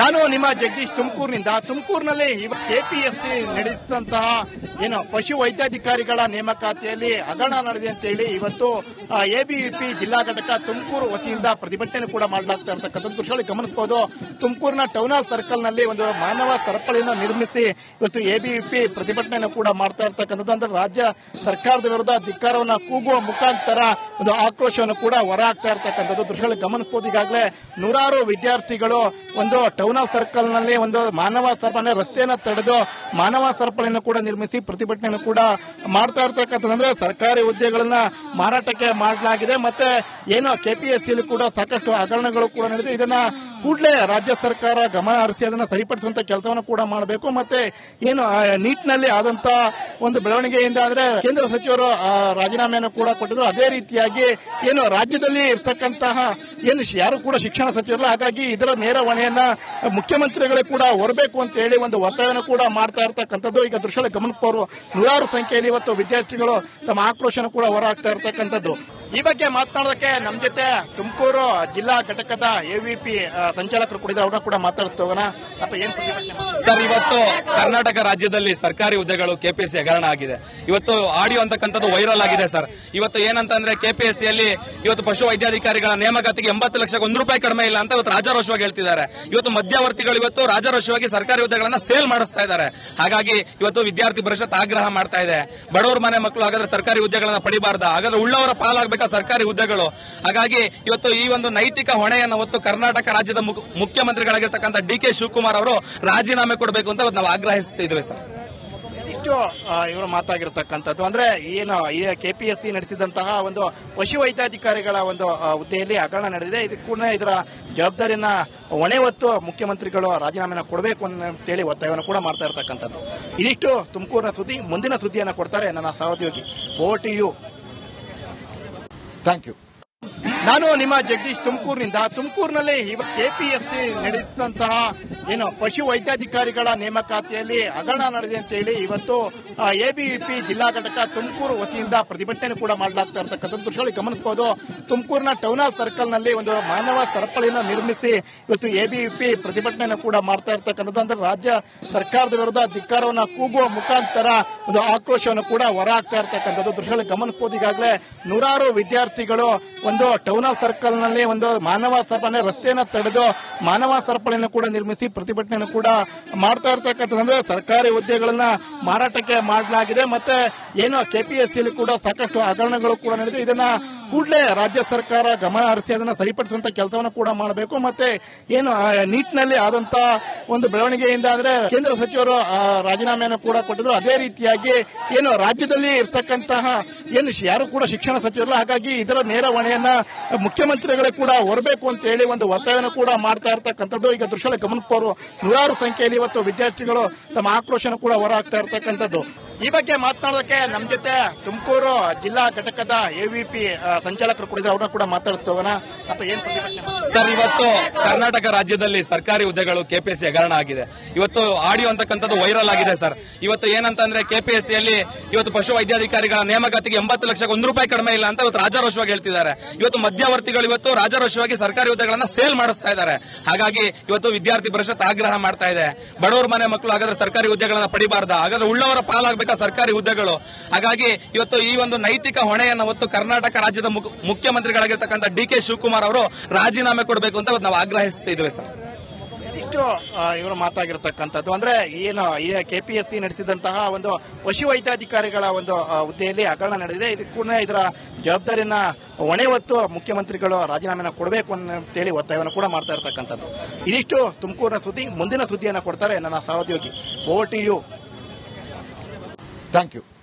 ನಾನು ನಿಮ್ಮ ಜಗದೀಶ್ ತುಮಕೂರಿನಲ್ಲಿ ಕೆಪಿಎಸ್ಸಿ ನಡೆಸಿದಂತಹ ಪಶು ವೈದ್ಯಾಧಿಕಾರಿಗಳ ನೇಮಕಾತಿಯಲ್ಲಿ ಹಗರಣ ನಡೆದಿದೆ ಅಂತ ಹೇಳಿ ಇವತ್ತು ಎಬಿವಿಪಿ ಜಿಲ್ಲಾ ಘಟಕ ತುಮಕೂರು ವತಿಯಿಂದ ಪ್ರತಿಭಟನೆ ಕೂಡ ಮಾಡಲಾಗ್ತಾ ಇರತಕ್ಕಂಥ ದೃಶ್ಯಗಳು ಗಮನಿಸಬಹುದು. ತುಮಕೂರಿನ ಟೌನ್ ಹಾಲ್ ಸರ್ಕಲ್ ನಲ್ಲಿ ಒಂದು ಮಾನವ ಸರಪಳಿಯನ್ನು ನಿರ್ಮಿಸಿ ಇವತ್ತು ಎಬಿವಿಪಿ ಪ್ರತಿಭಟನೆಯನ್ನು ಕೂಡ ಮಾಡ್ತಾ ಇರತಕ್ಕಂಥದ್ದು. ಅಂದ್ರೆ ರಾಜ್ಯ ಸರ್ಕಾರದ ವಿರುದ್ಧ ಧಿಕ್ಕಾರವನ್ನು ಕೂಗುವ ಮುಖಾಂತರ ಒಂದು ಆಕ್ರೋಶವನ್ನು ಕೂಡ ಹೊರಹಾಕ್ತಾ ಇರತಕ್ಕಂಥದ್ದು ದೃಶ್ಯಗಳು ಗಮನಿಸಬಹುದು. ಈಗಾಗಲೇ ನೂರಾರು ವಿದ್ಯಾರ್ಥಿಗಳು ಒಂದು ಟೌನ್ ಹಾಲ್ ಸರ್ಕಲ್ ನಲ್ಲಿ ಒಂದು ಮಾನವ ಸರಪಳಿ ರಸ್ತೆಯನ್ನು ತಡೆದು ಮಾನವ ಸರಪಳಿಯನ್ನು ಕೂಡ ನಿರ್ಮಿಸಿ ಪ್ರತಿಭಟನೆಯನ್ನು ಕೂಡ ಮಾಡ್ತಾ ಇರತಕ್ಕಂಥದ್ದು. ಅಂದ್ರೆ ಸರ್ಕಾರಿ ಹುದ್ದೆಗಳನ್ನ ಮಾರಾಟಕ್ಕೆ ಮಾಡಲಾಗಿದೆ. ಮತ್ತೆ ಕೆಪಿಎಸ್ಸಿಯಲ್ಲಿ ಕೂಡ ಸಾಕಷ್ಟು ಹಗರಣಗಳು ಕೂಡ ನಡೆದಿದೆ. ಇದನ್ನ ಕೂಡಲೇ ರಾಜ್ಯ ಸರ್ಕಾರ ಗಮನ ಹರಿಸಿ ಅದನ್ನು ಸರಿಪಡಿಸುವಂತ ಕೆಲಸವನ್ನು ಕೂಡ ಮಾಡಬೇಕು. ಮತ್ತೆ ನೀಟ್ನಲ್ಲಿ ಆದಂತ ಒಂದು ಬೆಳವಣಿಗೆಯಿಂದ ಅಂದ್ರೆ ಕೇಂದ್ರ ಸಚಿವರು ರಾಜೀನಾಮೆಯನ್ನು ಕೂಡ ಕೊಟ್ಟಿದ್ರು. ಅದೇ ರೀತಿಯಾಗಿ ರಾಜ್ಯದಲ್ಲಿ ಇರ್ತಕ್ಕಂತಹ ಯಾರು ಕೂಡ ಶಿಕ್ಷಣ ಸಚಿವರಲ್ಲ, ಹಾಗಾಗಿ ಇದರ ನೇರ ಹೊಣೆಯನ್ನ ಮುಖ್ಯಮಂತ್ರಿಗಳೇ ಕೂಡ ಹೊರಬೇಕು ಅಂತ ಹೇಳಿ ಒಂದು ಒತ್ತಾಯವನ್ನು ಕೂಡ ಮಾಡ್ತಾ ಇರತಕ್ಕಂಥದ್ದು. ಈಗ ದೃಶ್ಯಗಳ ಗಮನಕ್ಕವರು ನೂರಾರು ಸಂಖ್ಯೆಯಲ್ಲಿ ಇವತ್ತು ವಿದ್ಯಾರ್ಥಿಗಳು ತಮ್ಮ ಆಕ್ರೋಶನ ಕೂಡ ಹೊರಹಾಕ್ತಾ ಇರತಕ್ಕಂಥದ್ದು. ಈ ಬಗ್ಗೆ ಮಾತನಾಡೋದಕ್ಕೆ ನಮ್ಮ ಜೊತೆ ತುಮಕೂರು ಜಿಲ್ಲಾ ಘಟಕದ ಎವಿಪಿ ಸಂಚಾಲಕರು ಕೂಡ ಅವ್ರನ್ನ ಕೂಡ ಮಾತಾಡ್ತೋಗೋಣ. ಏನ್ ಪ್ರತಿಭಟನೆ ಸರ್? ಇವತ್ತು ಕರ್ನಾಟಕ ರಾಜ್ಯದಲ್ಲಿ ಸರ್ಕಾರಿ ಹುದ್ದೆಗಳು ಕೆಪಿಎಸ್ಸಿ ಹಗರಣ ಆಗಿದೆ. ಇವತ್ತು ಆಡಿಯೋ ಅಂತಕ್ಕಂಥದ್ದು ವೈರಲ್ ಆಗಿದೆ ಸರ್. ಇವತ್ತು ಏನಂತಂದ್ರೆ ಕೆಪಿಎಸ್ಸಿಯಲ್ಲಿ ಇವತ್ತು ಪಶು ವೈದ್ಯಾಧಿಕಾರಿಗಳ ನೇಮಕಾತಿಗೆ 80 ಲಕ್ಷಕ್ಕೆ ₹1 ಕಡಿಮೆ ಇಲ್ಲ ಅಂತ ಇವತ್ತು ರಾಜಾರೋಷವಾಗಿ ಹೇಳ್ತಿದ್ದಾರೆ. ಇವತ್ತು ಮಧ್ಯವರ್ತಿಗಳು ಇವತ್ತು ರಾಜಾರೋಷವಾಗಿ ಸರ್ಕಾರಿ ಹುದ್ದೆಗಳನ್ನ ಸೇಲ್ ಮಾಡಿಸ್ತಾ ಇದ್ದಾರೆ. ಹಾಗಾಗಿ ಇವತ್ತು ವಿದ್ಯಾರ್ಥಿ ಪರಿಷತ್ ಆಗ್ರಹ ಮಾಡ್ತಾ ಇದೆ. ಬಡವರ ಮನೆ ಮಕ್ಕಳು ಹಾಗಾದ್ರೆ ಸರ್ಕಾರಿ ಹುದ್ದೆಗಳನ್ನ ಪಡಿಬಾರ್ದ, ಹಾಗಾದ್ರೆ ಉಳ್ಳವರ ಪಾಲಾಗಬೇಕು ಸರ್ಕಾರಿ ಹುದ್ದೆಗಳು. ಹಾಗಾಗಿ ಇವತ್ತು ಈ ಒಂದು ನೈತಿಕ ಹೊಣೆಯನ್ನು ಹೊತ್ತು ಕರ್ನಾಟಕ ರಾಜ್ಯದ ಮುಖ್ಯಮಂತ್ರಿಗಳಾಗಿರ್ತಕ್ಕಂಥ ಡಿ.ಕೆ. ಶಿವಕುಮಾರ್ ಅವರು ರಾಜೀನಾಮೆ ಕೊಡಬೇಕು ಅಂತ ನಾವು ಆಗ್ರಹಿಸುತ್ತಿದ್ದೇವೆ ಸರ್. ಇವರು ಮಾತಾಗಿರ್ತಕ್ಕಂಥದ್ದು ಅಂದ್ರೆ ಈ ಕೆಪಿಎಸ್ಸಿ ನಡೆಸಿದಂತಹ ಒಂದು ಪಶು ವೈದ್ಯಾಧಿಕಾರಿಗಳ ಒಂದು ಹುದ್ದೆಯಲ್ಲಿ ಹಗರಣ ನಡೆದಿದೆ. ಇದಕ್ಕೂ ಇದರ ಜವಾಬ್ದಾರಿಯನ್ನ ಹೊಣೆ ಹೊತ್ತು ಮುಖ್ಯಮಂತ್ರಿಗಳು ರಾಜೀನಾಮೆನ ಕೊಡಬೇಕು ಅಂತೇಳಿ ಒತ್ತಾಯವನ್ನು ಕೂಡ ಮಾಡ್ತಾ ಇರತಕ್ಕಂಥದ್ದು. ಇದಿಷ್ಟು ತುಮಕೂರಿನ ಸುದ್ದಿ. ಮುಂದಿನ ಸುದ್ದಿಯನ್ನು ಕೊಡ್ತಾರೆ ನನ್ನ ಸಹೋದ್ಯೋಗಿ. Over to you. Thank you. ನಾನು ನಿಮ್ಮ ಜಗದೀಶ್ ತುಮಕೂರಿನಲ್ಲಿ ಕೆಪಿಎಸ್ಸಿ ನಡೆಸಿದಂತಹ ಪಶು ವೈದ್ಯಾಧಿಕಾರಿಗಳ ನೇಮಕಾತಿಯಲ್ಲಿ ಹಗರಣ ನಡೆದಿದೆ ಅಂತ ಹೇಳಿ ಇವತ್ತು ಎಬಿವಿಪಿ ಜಿಲ್ಲಾ ಘಟಕ ತುಮಕೂರು ವತಿಯಿಂದ ಪ್ರತಿಭಟನೆ ಕೂಡ ಮಾಡಲಾಗ್ತಾ ಇರತಕ್ಕಂಥ ದೃಶ್ಯಗಳು ಗಮನಿಸಬಹುದು. ತುಮಕೂರಿನ ಟೌನ್ ಹಾಲ್ ಸರ್ಕಲ್ ನಲ್ಲಿ ಒಂದು ಮಾನವ ಸರಪಳಿಯನ್ನು ನಿರ್ಮಿಸಿ ಇವತ್ತು ಎಬಿವಿಪಿ ಪ್ರತಿಭಟನೆಯನ್ನು ಕೂಡ ಮಾಡ್ತಾ ಇರತಕ್ಕಂಥದ್ದು. ಅಂದ್ರೆ ರಾಜ್ಯ ಸರ್ಕಾರದ ವಿರುದ್ಧ ಧಿಕ್ಕಾರವನ್ನು ಕೂಗುವ ಮುಖಾಂತರ ಒಂದು ಆಕ್ರೋಶವನ್ನು ಕೂಡ ಹೊರಹಾಕ್ತಾ ಇರತಕ್ಕಂಥದ್ದು ದೃಶ್ಯಗಳು ಗಮನಿಸಬಹುದು. ಈಗಾಗಲೇ ನೂರಾರು ವಿದ್ಯಾರ್ಥಿಗಳು ಒಂದು ಟೌನ್ ಹಾಲ್ ಸರ್ಕಲ್ ನಲ್ಲಿ ಒಂದು ಮಾನವ ಸರಪಳಿ ರಸ್ತೆಯನ್ನು ತಡೆದು ಮಾನವ ಸರಪಳಿಯನ್ನು ಕೂಡ ನಿರ್ಮಿಸಿ ಪ್ರತಿಭಟನೆಯನ್ನು ಕೂಡ ಮಾಡ್ತಾ ಇರತಕ್ಕಂಥದ್ದು. ಅಂದ್ರೆ ಸರ್ಕಾರಿ ಹುದ್ದೆಗಳನ್ನ ಮಾರಾಟಕ್ಕೆ ಮಾಡಲಾಗಿದೆ. ಮತ್ತೆ ಕೆಪಿಎಸ್ಸಿಯಲ್ಲಿ ಕೂಡ ಸಾಕಷ್ಟು ಹಗರಣಗಳು ಕೂಡ ನಡೆದಿದೆ. ಇದನ್ನ ಕೂಡಲೇ ರಾಜ್ಯ ಸರ್ಕಾರ ಗಮನ ಹರಿಸಿ ಅದನ್ನು ಸರಿಪಡಿಸುವಂತ ಕೆಲಸವನ್ನು ಕೂಡ ಮಾಡಬೇಕು. ಮತ್ತೆ ನೀಟ್ನಲ್ಲಿ ಆದಂತ ಒಂದು ಬೆಳವಣಿಗೆಯಿಂದ ಅಂದ್ರೆ ಕೇಂದ್ರ ಸಚಿವರು ರಾಜೀನಾಮೆಯನ್ನು ಕೂಡ ಕೊಟ್ಟಿದ್ರು. ಅದೇ ರೀತಿಯಾಗಿ ರಾಜ್ಯದಲ್ಲಿ ಇರ್ತಕ್ಕಂತಹ ಯಾರು ಕೂಡ ಶಿಕ್ಷಣ ಸಚಿವರಲ್ಲ, ಹಾಗಾಗಿ ಇದರ ನೇರ ಹೊಣೆಯನ್ನ ಮುಖ್ಯಮಂತ್ರಿಗಳೇ ಕೂಡ ಹೊರಬೇಕು ಅಂತ ಹೇಳಿ ಒಂದು ಒತ್ತಾಯವನ್ನು ಕೂಡ ಮಾಡ್ತಾ ಇರತಕ್ಕಂಥದ್ದು. ಈಗ ದೃಶ್ಯಗಳ ಗಮನಕ್ಕವರು ನೂರಾರು ಸಂಖ್ಯೆಯಲ್ಲಿ ಇವತ್ತು ವಿದ್ಯಾರ್ಥಿಗಳು ತಮ್ಮ ಆಕ್ರೋಶನ ಕೂಡ ಹೊರಹಾಕ್ತಾ ಇರತಕ್ಕಂಥದ್ದು. ಈ ಬಗ್ಗೆ ಮಾತನಾಡೋದಕ್ಕೆ ನಮ್ಮ ಜೊತೆ ತುಮಕೂರು ಜಿಲ್ಲಾ ಘಟಕದ ಎವಿಪಿ ಸಂಚಾಲಕರು ಕೂಡ ಅವ್ರನ್ನ ಕೂಡ ಮಾತಾಡ್ತೋಗೋಣ. ಏನ್ ಪ್ರತಿಭಟನೆ ಸರ್? ಇವತ್ತು ಕರ್ನಾಟಕ ರಾಜ್ಯದಲ್ಲಿ ಸರ್ಕಾರಿ ಹುದ್ದೆಗಳು ಕೆಪಿಎಸ್ಸಿ ಹಗರಣ ಆಗಿದೆ. ಇವತ್ತು ಆಡಿಯೋ ಅಂತಕ್ಕಂಥದ್ದು ವೈರಲ್ ಆಗಿದೆ ಸರ್. ಇವತ್ತು ಏನಂತಂದ್ರೆ ಕೆಪಿಎಸ್ಸಿಯಲ್ಲಿ ಇವತ್ತು ಪಶು ವೈದ್ಯಾಧಿಕಾರಿಗಳ ನೇಮಕಾತಿಗೆ 80 ಲಕ್ಷಕ್ಕೆ ₹1 ಕಡಿಮೆ ಇಲ್ಲ ಅಂತ ಇವತ್ತು ರಾಜಾರೋಷವಾಗಿ ಹೇಳ್ತಿದ್ದಾರೆ. ಇವತ್ತು ಮಧ್ಯವರ್ತಿಗಳು ಇವತ್ತು ರಾಜಾರೋಷವಾಗಿ ಸರ್ಕಾರಿ ಹುದ್ದೆಗಳನ್ನ ಸೇಲ್ ಮಾಡಿಸ್ತಾ ಇದ್ದಾರೆ. ಹಾಗಾಗಿ ಇವತ್ತು ವಿದ್ಯಾರ್ಥಿ ಪರಿಷತ್ ಆಗ್ರಹ ಮಾಡ್ತಾ ಇದೆ. ಬಡವರ ಮನೆ ಮಕ್ಕಳು ಹಾಗಾದ್ರೆ ಸರ್ಕಾರಿ ಹುದ್ದೆಗಳನ್ನ ಪಡಿಬಾರ್ದ, ಹಾಗಾದ್ರೆ ಉಳ್ಳವರ ಪಾಲಾಗಬೇಕು ಸರ್ಕಾರಿ ಹುದ್ದೆಗಳು. ಹಾಗಾಗಿ ಇವತ್ತು ಈ ಒಂದು ನೈತಿಕ ಹೊಣೆಯನ್ನು ಹೊತ್ತು ಕರ್ನಾಟಕ ರಾಜ್ಯದ ಮುಖ್ಯಮಂತ್ರಿಗಳಾಗಿರ್ತಕ್ಕಂಥ ಡಿ.ಕೆ. ಶಿವಕುಮಾರ್ ಅವರು ರಾಜೀನಾಮೆ ಕೊಡಬೇಕು ಅಂತ ನಾವು ಆಗ್ರಹಿಸುತ್ತಿದ್ದೇವೆ ಸರ್. ಇವರು ಮಾತಾಗಿರ್ತಕ್ಕಂಥದ್ದು ಅಂದ್ರೆ ಈ ಕೆಪಿಎಸ್ಸಿ ನಡೆಸಿದಂತಹ ಒಂದು ಪಶು ವೈದ್ಯಾಧಿಕಾರಿಗಳ ಒಂದು ಹುದ್ದೆಯಲ್ಲಿ ಹಗರಣ ನಡೆದಿದೆ. ಇದಕ್ಕೂ ಇದರ ಜವಾಬ್ದಾರಿಯನ್ನ ಹೊಣೆ ಹೊತ್ತು ಮುಖ್ಯಮಂತ್ರಿಗಳು ರಾಜೀನಾಮೆನ ಕೊಡಬೇಕು ಅಂತೇಳಿ ಒತ್ತಾಯವನ್ನು ಕೂಡ ಮಾಡ್ತಾ ಇರತಕ್ಕಂಥದ್ದು. ಇದಿಷ್ಟು ತುಮಕೂರಿನ ಸುದ್ದಿ. ಮುಂದಿನ ಸುದ್ದಿಯನ್ನು ಕೊಡ್ತಾರೆ ನನ್ನ ಸಹೋದ್ಯೋಗಿ. Over to you. Thank you.